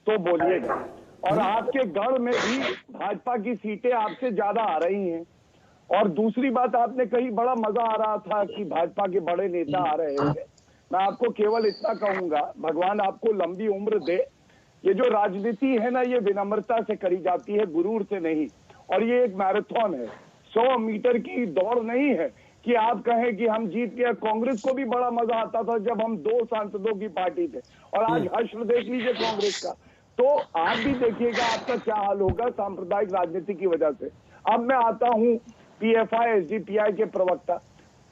तो बोलिएगा। और आपके गढ़ में भी भाजपा की सीटें आपसे ज्यादा आ रही हैं। और दूसरी बात आपने कही, बड़ा मजा आ रहा था कि भाजपा के बड़े नेता आ रहे थे। मैं आपको केवल इतना कहूंगा, भगवान आपको लंबी उम्र दे। ये जो राजनीति है ना, ये विनम्रता से करी जाती है, गुरूर से नहीं। और ये एक मैराथन है, 100 मीटर की दौड़ नहीं है कि आप कहें कि हम जीत गए। कांग्रेस को भी बड़ा मजा आता था जब हम 2 सांसदों की पार्टी थे, और आज हश्र देख लीजिए कांग्रेस का। तो आप भी देखिएगा आपका क्या हाल होगा सांप्रदायिक राजनीति की वजह से। अब मैं आता हूं पीएफआई एसडीपीआई के प्रवक्ता,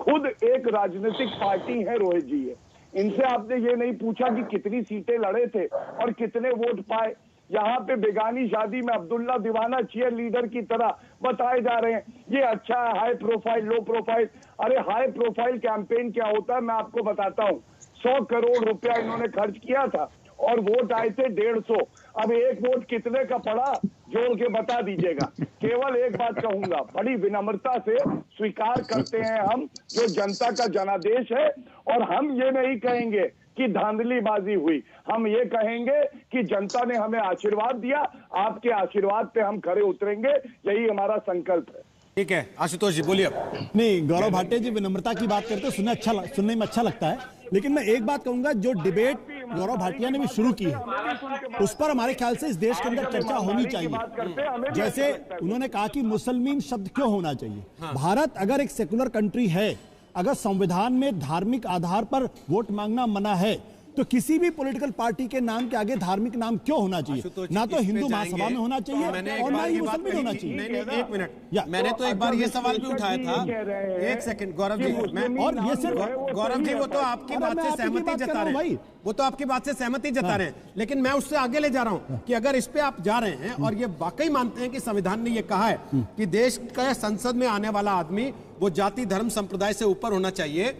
खुद एक राजनीतिक पार्टी है रोहित जी ये। इनसे आपने ये नहीं पूछा कि कितनी सीटें लड़े थे और कितने वोट पाए। यहाँ पे बेगानी शादी में अब्दुल्ला दीवाना चीयर लीडर की तरह बताए जा रहे हैं, ये अच्छा है, हाई प्रोफाइल लो प्रोफाइल। अरे हाई प्रोफाइल कैंपेन क्या होता है मैं आपको बताता हूँ। 100 करोड़ रुपया इन्होंने खर्च किया था और वोट आए थे 150। अब एक वोट कितने का पड़ा जोड़ के बता दीजिएगा। केवल एक बात कहूंगा, बड़ी विनम्रता से स्वीकार करते हैं हम जो जनता का जनादेश है। और हम ये नहीं कहेंगे कि धांधलीबाजी हुई, हम ये कहेंगे कि जनता ने हमें आशीर्वाद दिया, आपके आशीर्वाद पे हम खरे उतरेंगे, यही हमारा संकल्प है। ठीक है आशुतोष जी बोलिए। नहीं, गौरव भाटिया जी विनम्रता की बात करते सुनने में अच्छा लगता है, लेकिन मैं एक बात कहूंगा, जो डिबेट गौरव भाटिया ने भी शुरू की है उस पर हमारे ख्याल से इस देश के अंदर चर्चा होनी चाहिए। जैसे उन्होंने कहा कि मुसलमान शब्द क्यों होना चाहिए। भारत अगर एक सेकुलर कंट्री है, अगर संविधान में धार्मिक आधार पर वोट मांगना मना है, तो किसी भी पॉलिटिकल पार्टी के नाम के आगे धार्मिक नाम क्यों होना चाहिए? ना तो हिंदू महासभा में होना चाहिए और ना ही मुसलमान में होना चाहिए। नहीं, एक मिनट, मैंने तो एक बार ये सवाल भी उठाया था। एक सेकंड गौरव जी, और ये सिर्फ गौरव जी वो तो आपकी बात से सहमति जता रहे हैं, वो तो आपकी बात से सहमति जता रहे हैं, लेकिन मैं उससे आगे ले जा रहा हूं कि अगर इस पे आप जा रहे हैं और ये वाकई मानते हैं कि संविधान ने ये कहा है कि देश का संसद में आने वाला आदमी वो जाति धर्म संप्रदाय से ऊपर होना चाहिए,